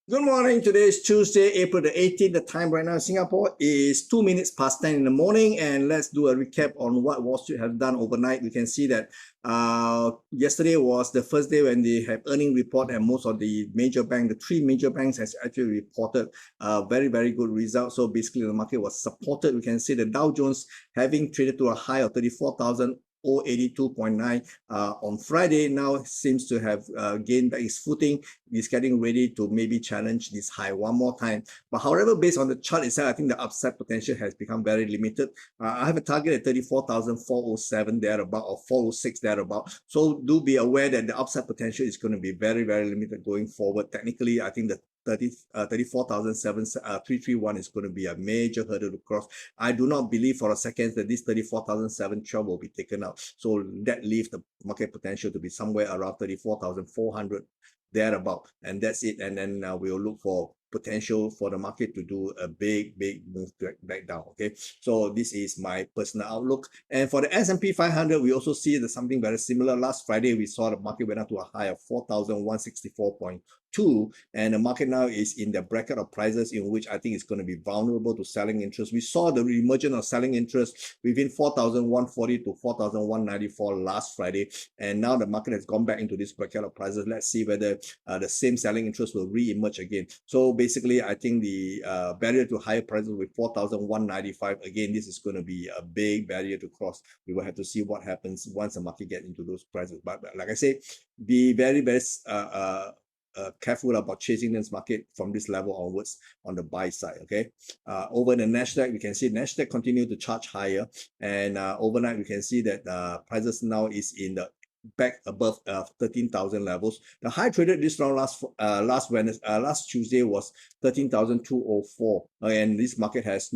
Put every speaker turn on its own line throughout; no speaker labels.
Good morning. Today is Tuesday, April the 18th. The time right now in Singapore is 2 minutes past 10 in the morning. And let's do a recap on what Wall Street has done overnight. We can see that yesterday was the first day when they have earning report, and most of the major banks, the three major banks, has actually reported very, very good results. So basically the market was supported. We can see the Dow Jones having traded to a high of 34,082.9 on Friday. Now seems to have gained back its footing. It's getting ready to maybe challenge this high one more time. But however, based on the chart itself, I think the upside potential has become very limited. I have a target at 34,407 thereabout, or 406 thereabout. So do be aware that the upside potential is going to be very, very limited going forward. Technically, I think the 34,331 is going to be a major hurdle to cross. I do not believe for a second that this 34,712 will be taken out. So that leaves the market potential to be somewhere around 34,400 thereabout, and that's it. And then we'll look for potential for the market to do a big move back down. Okay, so this is my personal outlook. And for the S&P 500, we also see that something very similar. Last Friday we saw the market went up to a high of 4,164.2, and the market now is in the bracket of prices in which I think it's going to be vulnerable to selling interest. We saw the emergence of selling interest within 4,140 to 4,194 last Friday, and now the market has gone back into this bracket of prices. Let's see whether the same selling interest will re-emerge again. So basically, I think the barrier to higher prices with 4,195, again, this is going to be a big barrier to cross. We will have to see what happens once the market gets into those prices. But like I say, be very careful about chasing this market from this level onwards on the buy side. Okay, over the Nasdaq, we can see Nasdaq continue to charge higher, and overnight we can see that prices now is in the back above 13,000 levels. The high traded this round last Tuesday was 13,204, and this market has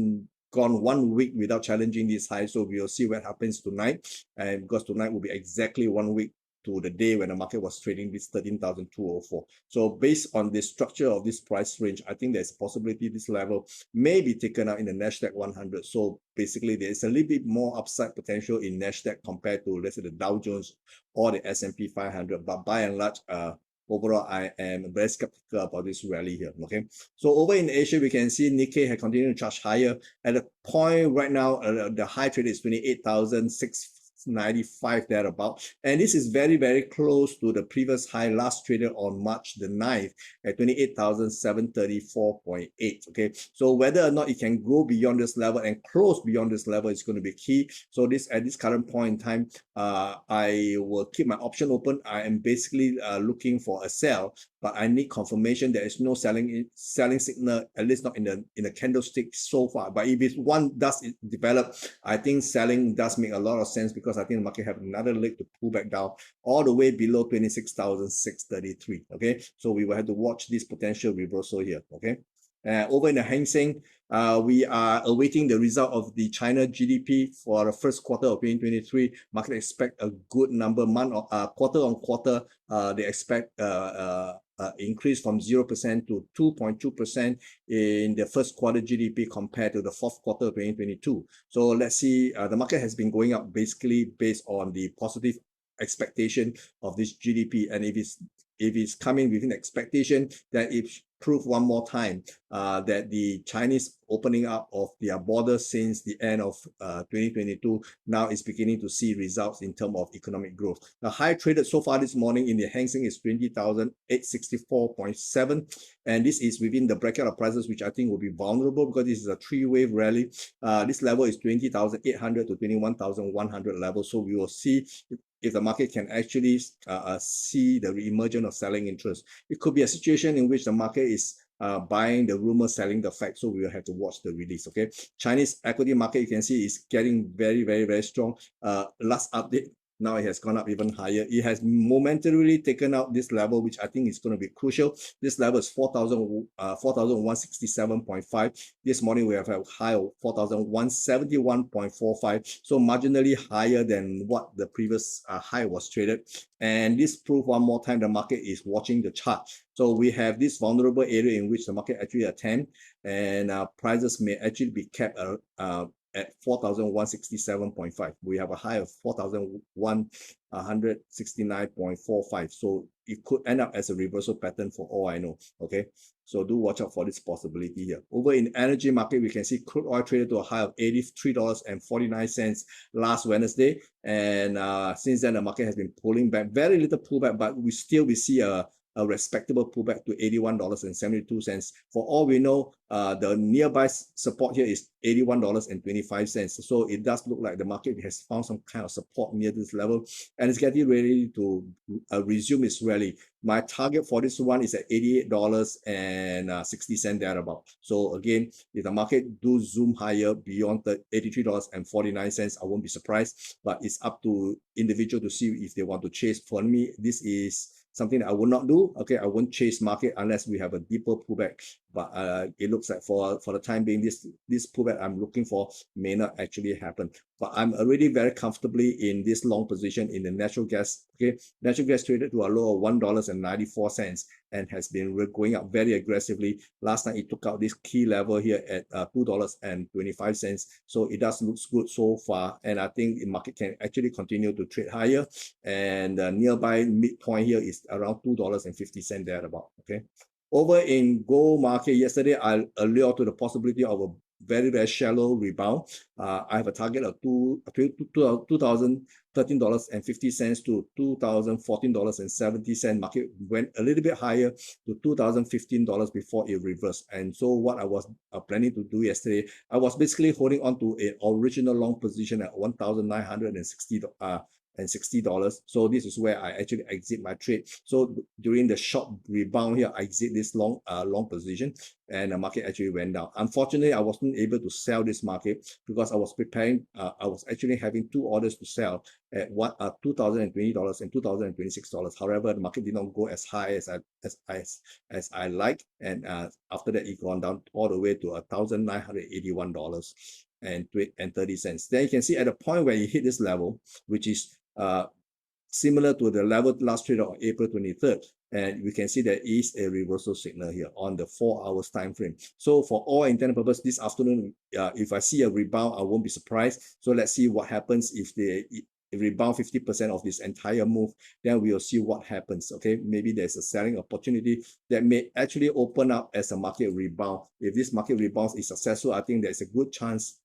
gone 1 week without challenging this high. So we will see what happens tonight, and because tonight will be exactly 1 week to the day when the market was trading this 13,204. So based on the structure of this price range, I think there's a possibility this level may be taken out in the Nasdaq 100. So basically there's a little bit more upside potential in Nasdaq compared to, let's say, the Dow Jones or the S&P 500. But by and large, overall, I am very skeptical about this rally here. Okay, so over in Asia, we can see Nikkei has continued to charge higher. At the point right now, the high trade is 28,695 thereabout, and this is very close to the previous high last traded on March the 9th at 28,734.8. okay, so whether or not it can go beyond this level and close beyond this level is going to be key. So this, at this current point in time, I will keep my option open. I am basically looking for a sell, but I need confirmation there is no selling signal, at least not in the candlestick so far. But if one does develop, I think selling does make a lot of sense, because I think the market have another leg to pull back down all the way below 26,633. okay, so we will have to watch this potential reversal here. Okay, over in the Hang Seng, we are awaiting the result of the China GDP for the first quarter of 2023. Market expect a good number. Quarter on quarter, they expect increase from 0% to 2.2% in the first quarter GDP compared to the fourth quarter of 2022. So let's see, the market has been going up basically based on the positive expectation of this GDP, and if it's coming within expectation, that it prove one more time that the Chinese opening up of their borders since the end of 2022 now is beginning to see results in terms of economic growth. The high traded so far this morning in the Hang Seng is 20,864.7, and this is within the bracket of prices which I think will be vulnerable, because this is a three-wave rally. This level is 20,800 to 21,100 level. So we will see if the market can actually see the re-emergence of selling interest. It could be a situation in which the market is buying the rumor, selling the fact. So we will have to watch the release. Okay, Chinese equity market, you can see, is getting very strong. Last update, now it has gone up even higher. It has momentarily taken out this level, which I think is going to be crucial. This level is 4,167.5. This morning we have a high of 4,171.45, so marginally higher than what the previous high was traded. And this proves one more time the market is watching the chart. So we have this vulnerable area in which the market actually attend, and prices may actually be kept at 4,167.5. We have a high of 4,169.45. So it could end up as a reversal pattern for all I know. Okay, so do watch out for this possibility here. Over in energy market, we can see crude oil traded to a high of $83.49 last Wednesday, and since then the market has been pulling back, very little pullback, but we see a respectable pullback to $81.72. For all we know, the nearby support here is $81.25. So it does look like the market has found some kind of support near this level, and it's getting ready to resume its rally. My target for this one is at $88.60 thereabout. So again, if the market do zoom higher beyond the $83.49, I won't be surprised, but it's up to individual to see if they want to chase. For me, this is something that I will not do. Okay, I won't chase market unless we have a deeper pullback. But it looks like for the time being, this pullback I'm looking for may not actually happen. But I'm already very comfortably in this long position in the natural gas. Okay, natural gas traded to a low of $1.94 and has been going up very aggressively. Last night it took out this key level here at $2.25. So it does look good so far, and I think the market can actually continue to trade higher. And the nearby midpoint here is around $2.50 thereabout. Okay. Over in gold market, yesterday I alluded to the possibility of a very, very shallow rebound. I have a target of $2,013.50 to $2,014.70. Market went a little bit higher to $2,015 before it reversed. And so what I was planning to do yesterday, I was basically holding on to an original long position at $1,960. So this is where I actually exit my trade. So during the short rebound here, I exit this long position, and the market actually went down. Unfortunately, I wasn't able to sell this market because I was preparing. I was actually having two orders to sell at $2,020 and $2,026. However, the market did not go as high as I like, and after that, it gone down all the way to $1,981.30. Then you can see at the point where you hit this level, which is similar to the level last traded on April 23rd, and we can see there is a reversal signal here on the 4 hours time frame. So for all intent and purpose, this afternoon, if I see a rebound, I won't be surprised. So let's see what happens if they rebound 50% of this entire move. Then we'll see what happens. Okay, maybe there's a selling opportunity that may actually open up as a market rebound. If this market rebound is successful, I think there's a good chance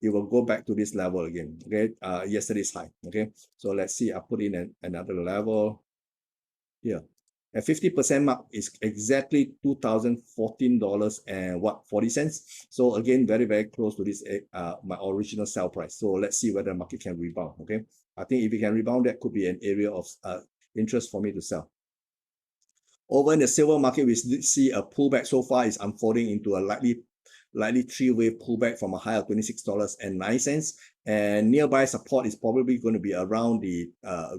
it will go back to this level again. Okay, yesterday's high. Okay, so let's see. I put in another level here. At 50% mark is exactly $2,014 and 40 cents. So again, very, very close to this my original sell price. So let's see whether the market can rebound. Okay, I think if it can rebound, that could be an area of interest for me to sell. Over in the silver market, we see a pullback so far is unfolding into a likely three-wave pullback from a high of $26.09, and nearby support is probably going to be around the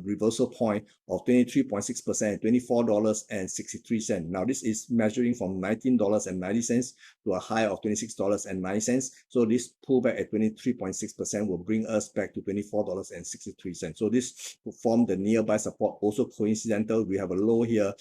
reversal point of 23.6%, $24.63. Now this is measuring from $19.90 to a high of $26.09. So this pullback at 23.6% will bring us back to $24.63. So this will form the nearby support. Also coincidental, we have a low here,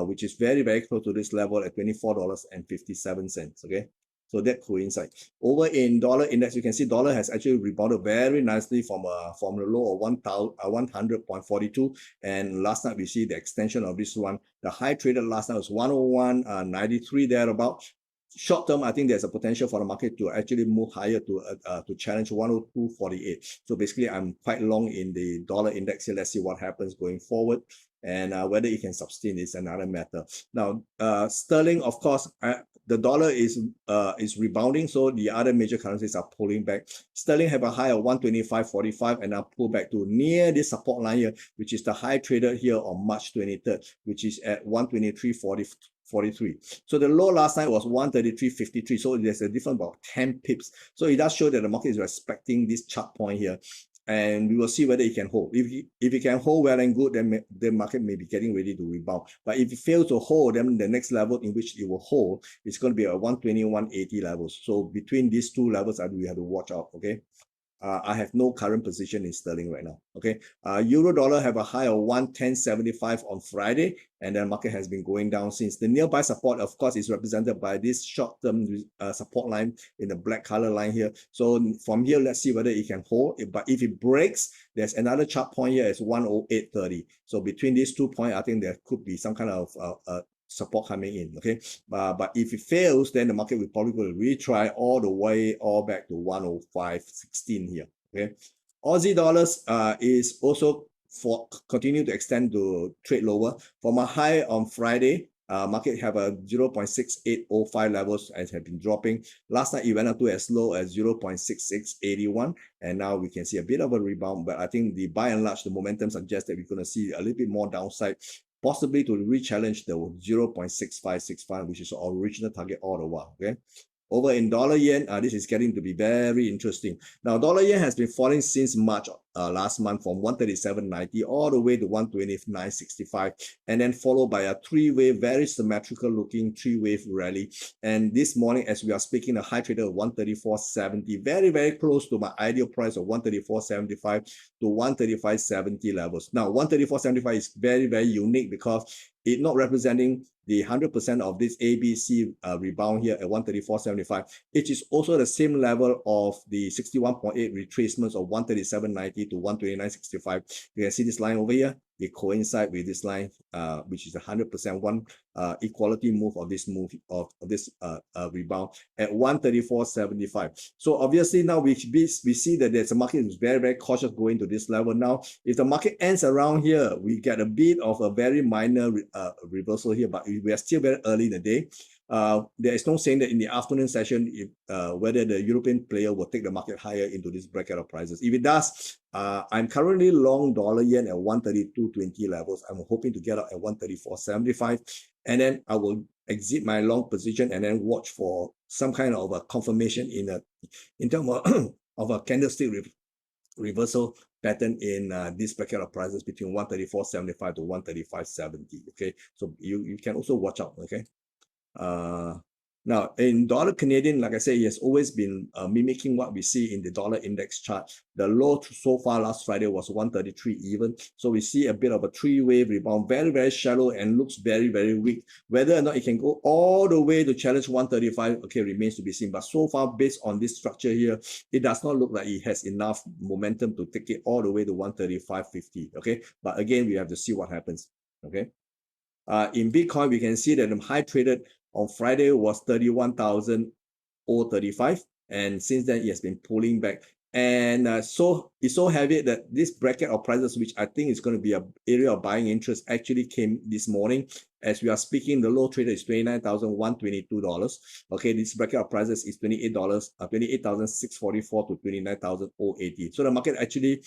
which is very, very close to this level at $24.57. Okay. So that coincides. Over in dollar index, you can see dollar has actually rebounded very nicely from the low of 100.42. And last night we see the extension of this one. The high traded last night was 101.93 thereabout. Short term, I think there's a potential for the market to actually move higher to challenge 102.48. So basically, I'm quite long in the dollar index here. Let's see what happens going forward, and whether it can sustain is another matter. Now, sterling, of course, the dollar is rebounding, so the other major currencies are pulling back. Sterling have a high of 125.45 and now pull back to near this support line here, which is the high traded here on March 23rd, which is at 123.43. So the low last night was 133.53. So there's a difference about 10 pips. So it does show that the market is respecting this chart point here. And we will see whether it can hold. If it can hold well and good, then the market may be getting ready to rebound. But if it fails to hold, then the next level in which it will hold is going to be a 120, 180 levels. So between these two levels, we have to watch out. Okay. I have no current position in sterling right now. Okay, euro dollar have a high of 110.75 on Friday, and then market has been going down since. The nearby support, of course, is represented by this short-term support line in the black color line here. So from here, let's see whether it can hold. But if it breaks, there's another chart point here is 108.30. So between these 2 points, I think there could be some kind of support coming in. Okay, but if it fails, then the market will probably go to retry all the way all back to 105.16 here. Okay, Aussie dollars is also for continue to extend to trade lower from a high on Friday. Market have a 0.6805 levels and have been dropping. Last night it went up to as low as 0.6681, and now we can see a bit of a rebound. But I think by and large the momentum suggests that we're going to see a little bit more downside, possibly to re-challenge the 0.6565, which is our original target all the while. Okay. Over in dollar yen, this is getting to be very interesting. Now, dollar yen has been falling since March last month from 137.90 all the way to 129.65, and then followed by a three-wave, very symmetrical looking three-wave rally. And this morning, as we are speaking, a high traded of 134.70, very, very close to my ideal price of 134.75 to 135.70 levels. Now, 134.75 is very, very unique because it not representing the 100% of this ABC rebound here at 134.75. It is also the same level of the 61.8 retracements of 137.90 to 129.65. You can see this line over here. It coincide with this line, which is 100% one equality move of this rebound at 134.75. So obviously now we see that there's a market is very, very cautious going to this level. Now, if the market ends around here, we get a bit of a very minor reversal here, but we are still very early in the day. There is no saying that in the afternoon session, if, whether the European player will take the market higher into this bracket of prices. If it does, I'm currently long dollar yen at 132.20 levels. I'm hoping to get out at 134.75, and then I will exit my long position and then watch for some kind of a confirmation in terms of a candlestick reversal pattern in this bracket of prices between 134.75 to 135.70. Okay, so you can also watch out. Okay. Now in dollar Canadian, like I say, it has always been mimicking what we see in the dollar index chart. The low so far last Friday was 133 even. So we see a bit of a three-wave rebound, very, very shallow and looks very, very weak. Whether or not it can go all the way to challenge 135, okay, remains to be seen. But so far, based on this structure here, it does not look like it has enough momentum to take it all the way to 135.50. Okay, but again, we have to see what happens. Okay. In Bitcoin, we can see that the high traded on Friday was 31,035, and since then it has been pulling back. And so it's so heavy that this bracket of prices, which I think is going to be an area of buying interest, actually came this morning. As we are speaking, the low traded is $29,122. Okay, this bracket of prices is $28, $28,644 to $29,080. So the market actually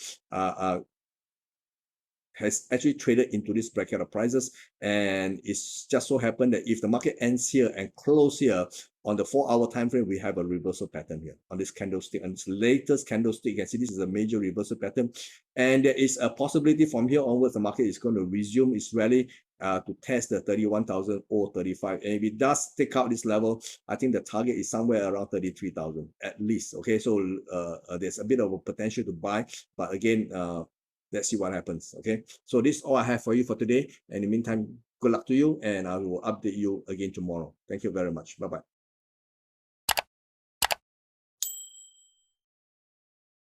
has actually traded into this bracket of prices, and it's just so happened that if the market ends here and close here on the 4-hour time frame, we have a reversal pattern here on this candlestick. And this latest candlestick, you can see this is a major reversal pattern, and there is a possibility from here onwards the market is going to resume its rally to test the 31,035. And if it does take out this level, I think the target is somewhere around 33,000 at least. Okay, so there's a bit of a potential to buy, but again, let's see what happens. Okay, so this is all I have for you for today. And in the meantime, good luck to you, and I will update you again tomorrow. Thank you very much. Bye-bye.